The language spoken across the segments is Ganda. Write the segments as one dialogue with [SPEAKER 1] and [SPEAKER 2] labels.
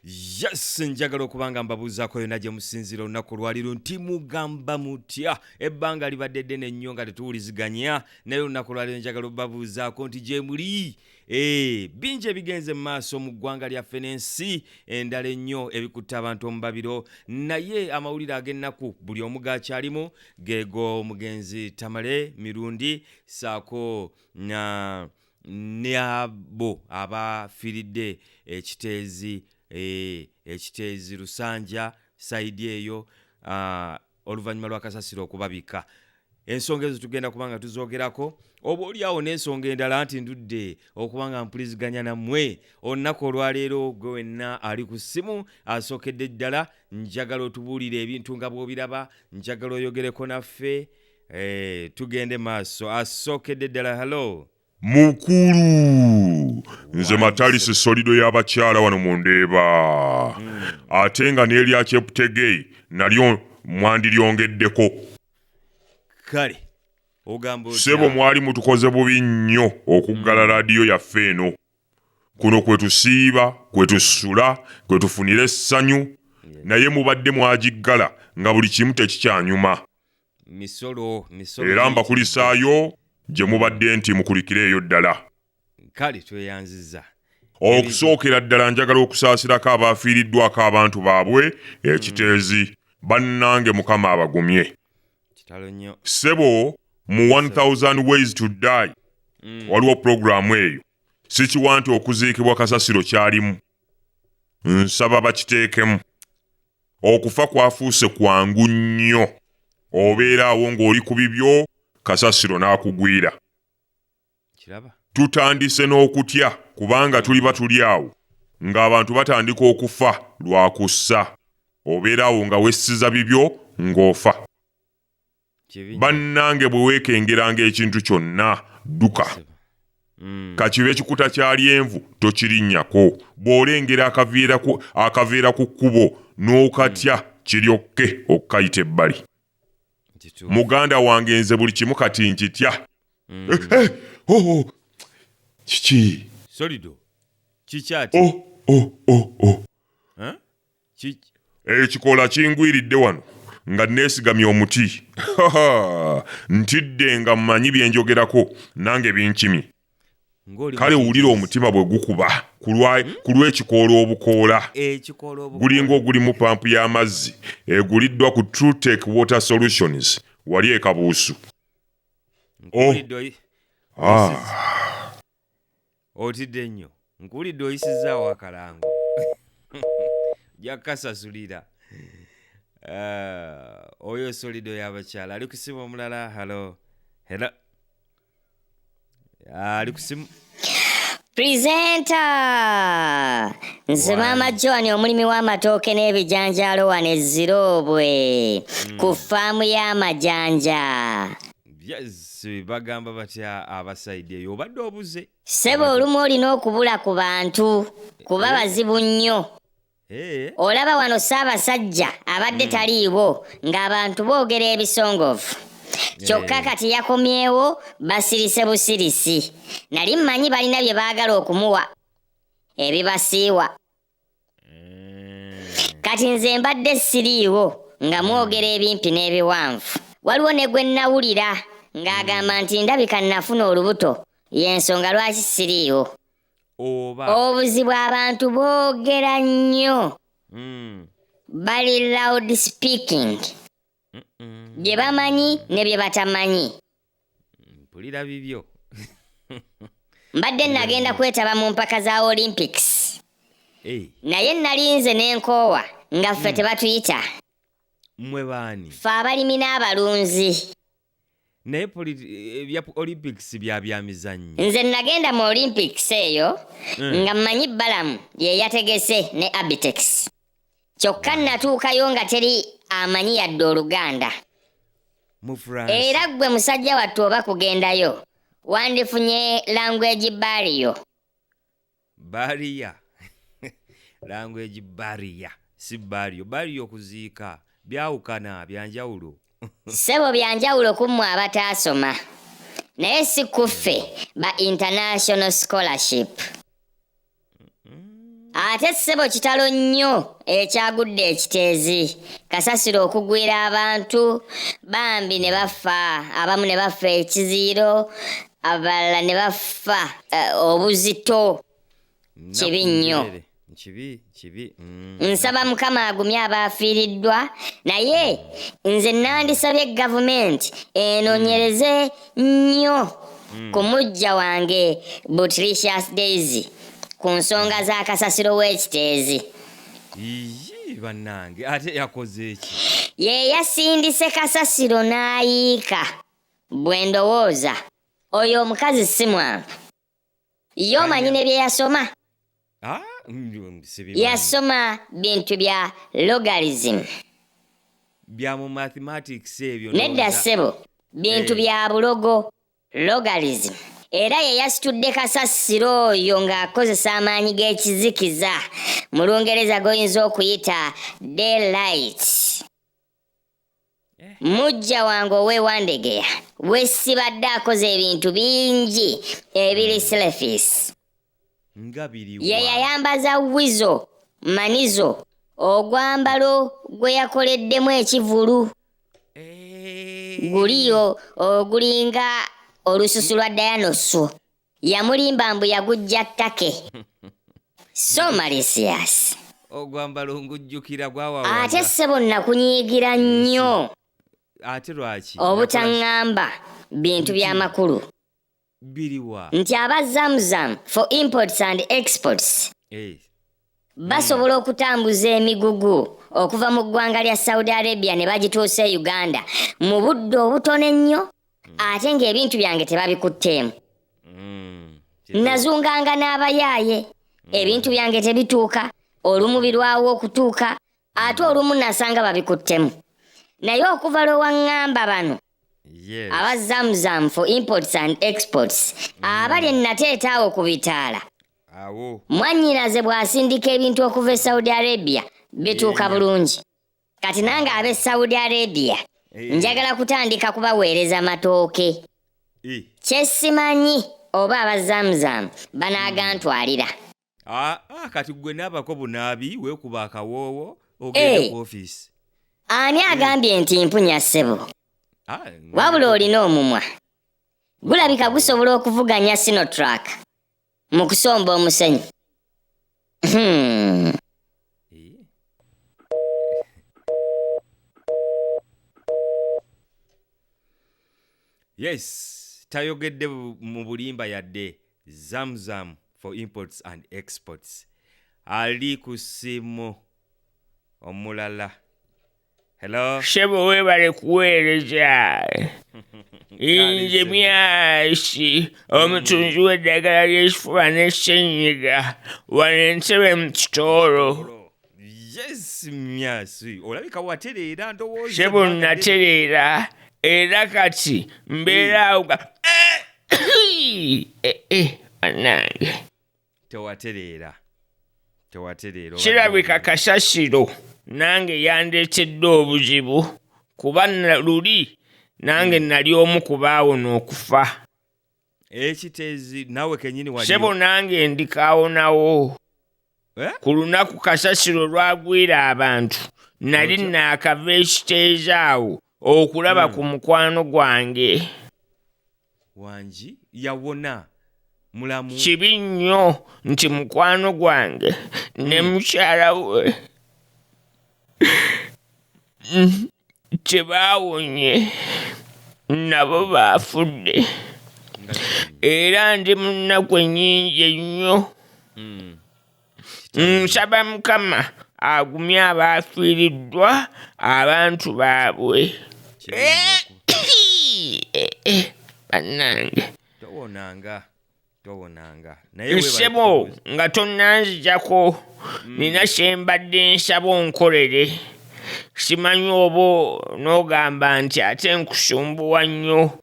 [SPEAKER 1] Yes, njagala okubanga mbabuuzaako yonna gye musinzira olunaku lwaliro nti mugamba mutya ebbanga libadde ddene nnyo nga tetuwuliziganya naye olunaku lwaliro njagala obabuuzaako nti gye muli bingi ebigenze mu maaso mu ggwanga lyaffe n'ensi endala ennyo ebikutte abantu omubabiro naye amawulire ag'ennaku buli omu gaakyalimu geego omugenzi Tamale Mirundi saako ne abo abafiiridde ekiteezi Lusanja saidi eyo oluvannyuma lwa kasasiro okubabika. Ensonga ezo tugenda kubanga tuzoogerako oba oliawo n'ensonga endala nti ndudde okubanga mpuliziganya nammwe olunaku olwaleero gwe wenna ali ku ssimu asookedde ddala njagala otubuulire ebintu nga bw'obiraba njagala oyogereko naffe tugende maaso asookedde ddala halo
[SPEAKER 2] mukulu nze Matalisi Solido y'abakyala wano mu Ndeeba ate nga n'erya Cheptegei nalyo mwandiryongeddeko
[SPEAKER 1] kale ogamba
[SPEAKER 2] sebo mwali mutukoze bubi nnyo okuggala laadiyo yaffe eno kuno kwe tusiiba kwe tusula kwe tufunira essanyu naye mubadde mwagiggala nga buli kimu tekikyanyuma
[SPEAKER 1] misolo
[SPEAKER 2] era mbakulisaayo gye mubadde nti mukulikireeyo ddala
[SPEAKER 1] kale tweyanziza
[SPEAKER 2] okusookera ddala njagala okusaasirako abaafiiriddwako abantu baabwe ekiteezi bannange Mukama abagumye
[SPEAKER 1] kitalo nnyo
[SPEAKER 2] sebo mu 1000 ways to die waliwo pulogulaamu eyo sikiwa nti okuziikibwa kasasiro kyalimu nsaba bakiteekemu okufa kwafuuse kwangu nnyo obeera awo ng'oli ku bibyo kasasiro n'akugwira
[SPEAKER 1] kiraba
[SPEAKER 2] tutandise n'okutya kubanga tuli batuli awo ng'abantu batandika okufa lwa kussa obeera awo nga wessiza bibyo ng'ofa bannange bwe weekengeranga ekintu kyonna dduka kakibe ekikuta kya lyenvu tokirinnyako bw'olengera akaveera ku kkubo n'okatya kiryokke okkayita ebbali muganda wange nze buli kimu kati nkitya kiki
[SPEAKER 1] Solido kikyati
[SPEAKER 2] ekikola kingwiridde wano nga neesigamye omuti ntidde nga mmanyi bye njogerako nange binkimye kale wulira omutima bwe gukuba ku lw'ekikoola obukoola gulinga oguli mu pampu y'amazzi eguliddwa ku TrueTech Water Solutions wali ekabuusu
[SPEAKER 1] otidde nnyo nkuwulidde oyisizaawo akalango jakasasulira oyo Solido y'abakyala ali ku simu omulala halo hela ali ku simu
[SPEAKER 3] Presenter nze Maama John omulimi w'amatooke n'ebijanjaalo wano Ezirobwe ku faamu y'amajanja.
[SPEAKER 1] Yes, bagamba batya abasaidi eyo obadde obuze
[SPEAKER 3] sebo olumu olina okubula ku bantu kuba bazibu nnyo olaba wano Ssaabasajja abadde taliiwo ng'abantu boogera ebisongovu kyokka kati yakomyewo basirise busirisi nali mmanyi balina bye baagala okumuwa ebibasiiwa kati nze mbadde siriiwo nga mwogera ebimpi n'ebiwanvu waliwo ne gwe nnawulira ng'agamba nti ndabika nnafuna olubuto y'ensonga lwaki siriiwo obuzibu abantu boogera nnyo bali loud speaking bye bamanyi ne bye batamanyi
[SPEAKER 1] mpulira bibyo
[SPEAKER 3] mbadde nagenda kwetaba mu mpaka za Olympics naye nalinze n'enkoowa nga ffe tebatuyita
[SPEAKER 1] mmwe baani
[SPEAKER 3] ffe abalimi n'abalunzi
[SPEAKER 1] naye ebya Olympics bya mizannyo
[SPEAKER 3] nze nagenda mu Olympics eyo nga mmanyi Balamu ye yategese ne Abitex kyokka natuukayo nga teri amanyi yadde Oluganda era gwe musajja wattu oba kugendayo wandifunye language
[SPEAKER 1] barrier language barrier si barrier okuziika byawukana byanjawulo
[SPEAKER 3] sebo byanjawulo ku mmwe abataasoma naye si kuffe ba international scholarship ate ssebo kitalo nnyo ekyagudde ekiteezi kasasiro okugwira abantu bambi ne bafa abamu ne bafa ekiziiro abalala ne bafa obuzito kibi nnyo
[SPEAKER 1] kibi
[SPEAKER 3] nsaba mukama agumye abaafiiriddwa naye nze nandisabye gavumenti enoonyereze nnyo ku mujja wange Butricious Daisy ku nsonga z'akasasiro w'ekiteezi.
[SPEAKER 1] Bannange ate yakoze eki?
[SPEAKER 3] Ye yasindise kasasiro n'ayiika. Bwe ndowooza oyo omukazi si mwangu. Ye omanyi ne bye yasoma? Yasoma bintu bya logarithm.
[SPEAKER 1] Bya mu mathematics ebyo.
[SPEAKER 3] Nedda ssebo bintu bya bulogo logarithm. Era ye yasitudde kasasiro oyo ng'akozesa amaanyi g'ekizikiza mu Lungereza goyinza okuyita daylight. Mujja wange ow'ewandegeya wesibadde akoze ebintu bingi ebiri selfies. Ye yayambaza wizo manizo ogwambalo gwe yakoleddemu ekivulu. Guliyo ogulinga olususu lwa dayanoso yamulimba mbu yagujja ttake. So malicious.
[SPEAKER 1] Ogwambalo ngujjukira gwawa.
[SPEAKER 3] Ate ssebo nakunyiigira nnyo.
[SPEAKER 1] Ate lwaki?
[SPEAKER 3] Obutaŋŋamba bintu by'amakulu.
[SPEAKER 1] Biriwa.
[SPEAKER 3] Nti aba Zamzam for imports and exports. Basobola okutambuza emigugu okuva mu ggwanga lya Saudi Arabia ne bagituusa e Uganda mu budde obutono ennyo ate ng'ebintu byange tebabikutteemu. Nazunganga n'abayaaye ebintu byange tebituuka olumu birwawo okutuuka ate olumu nasanga babikuttemu. Naye okuva lwe waŋŋamba bano aba Zamzam for imports and exports abali nateeta awo ku bitaala. Mwannyinaze bw'asindika ebintu okuva e Saudi Arabia bituuka bulungi. Kati nange ab'e Saudi Arabia njagala kutandika kubaweereza matooke. Kyesimanyi oba aba Zamzam banaagantwalira.
[SPEAKER 1] Kati gwe n'abako bunaabi weekuba akawoowo ogende ku ofiisi.
[SPEAKER 3] Ani agambye nti mpunya ssebo? Wabula olina omumwa. Gulabika gusobola okuvuganya Sinotrack mu kusomba omusenyu.
[SPEAKER 1] Yes, tayogedde mu bulimba yadde. Zamzam for imports and exports. Ali ku simu omulala. Hello.
[SPEAKER 4] Shebo webale kuweereza. Inje myasi omutunzi w'eddagala ly'ekifuba n'essenyiga wano Entebbe mu Kitoro.
[SPEAKER 1] Yes, myasi olabika watereera ndowooza.
[SPEAKER 4] Shebo natereera era kati mbeera awo bannange.
[SPEAKER 1] Tewatereera.
[SPEAKER 4] Kirabika kasasiro nange yandeetedde obuzibu kuba luli nange nali omu ku baawona okufa.
[SPEAKER 1] Ekiteezi nawe kenyini wali.
[SPEAKER 4] Ssebo nange ndikaawonawo. Ku lunaku kasasiro lwagwira abantu nali naakava ekiteezi awo okulaba ku mukwano gwange.
[SPEAKER 1] Wangi yawona mulamu.
[SPEAKER 4] Kibi nnyo nti mukwano gwange ne mukyala we tebaawonye nabo baafudde era ndi mu nnaku ennyingi ennyo. Nsaba Mukama agumye abaafiiriddwa abantu baabwe. Bannange
[SPEAKER 1] towonanga
[SPEAKER 4] ssebo nga tonnanzijako nina kye mbadde nsaba onkolere. Simanyi oba n'ogamba nti ate nkusumbuwa nnyo.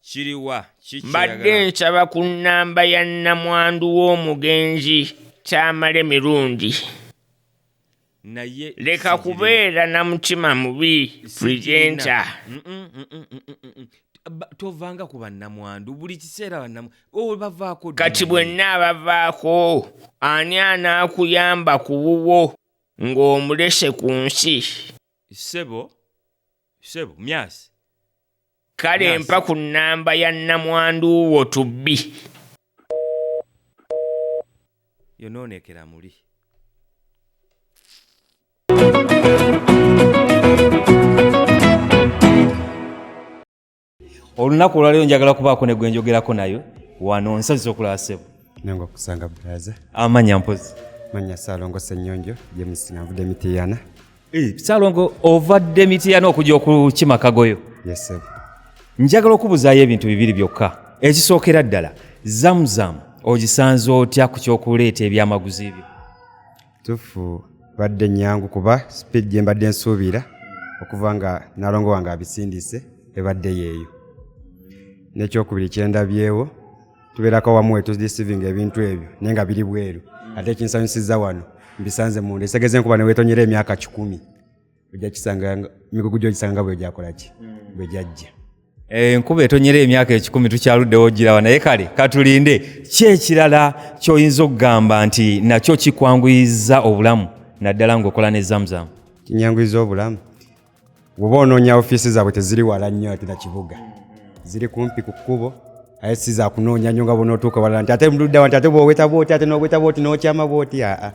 [SPEAKER 1] Kiriwa
[SPEAKER 4] mbadde nsaba ku nnamba ya nnamwandu w'omugenzi Kyamale Mirundi. Leka kubeera na mutima mubi purezenta.
[SPEAKER 1] tovanga ku bannamwandu buli kiseera bavaako
[SPEAKER 4] kati bwenna bavaako ani anaakuyamba ku wuwo ng'omulese ku nsi
[SPEAKER 1] ssebo myasi
[SPEAKER 4] kale mpa ku nnamba ya nnamwandu wo tubbi
[SPEAKER 1] yonoonekera muli olunaku olwaleero njagala kubaako ne gwe njogerako nayo wano nsazisa okulaba ssebo
[SPEAKER 5] nange okusanga bulaza
[SPEAKER 1] amanya mpozi
[SPEAKER 5] manya Saalongo Ssennyonjo James navudde Mityana.
[SPEAKER 1] Saalongo ovadde Mityana okujja okukima Kagoyo.
[SPEAKER 5] Yes sir.
[SPEAKER 1] Njagala okubuzaayo ebintu bibiri byokka. Ekisookera ddala Zamzam ogisanze otya ku kyokuleeta ebyamaguzi ebyo?
[SPEAKER 5] Tufu badde nyangu kuba speed gye mbadde nsuubira okuva nga Nalongo wange abisindise ebadde yeeyo. N'ekyokubiri kyendabyewo tubeerako wamu wetudistrivinga ebintu ebyo naye nga biri bweru. Ate ekinsanyusiza wano mbisanze munda esegeze enkuba ne weetonyera emyaka 10 ojja kisanga migugu gyogisanga bwe gyakola ki bwe gyajja.
[SPEAKER 1] Enkuba etonyera emyaka 10 tukyaluddewo girawa naye kale katulinde ki ekirala ky'oyinza okugamba nti nakyo kikwanguyiza obulamu naddala ng'okola ne Zamzam?
[SPEAKER 5] Kinyanguyiza obulamu bw'oba onoonya ofiisi zaabwe teziri wala nnyo ate na kibuga ziri kumpi ku kkubo aye si za kunoonya nnyo nga bonootuuka walala nti ate muludda wanti ate bw'oweta bwoti ate n'oweta bwoti n'okyama bwoti aa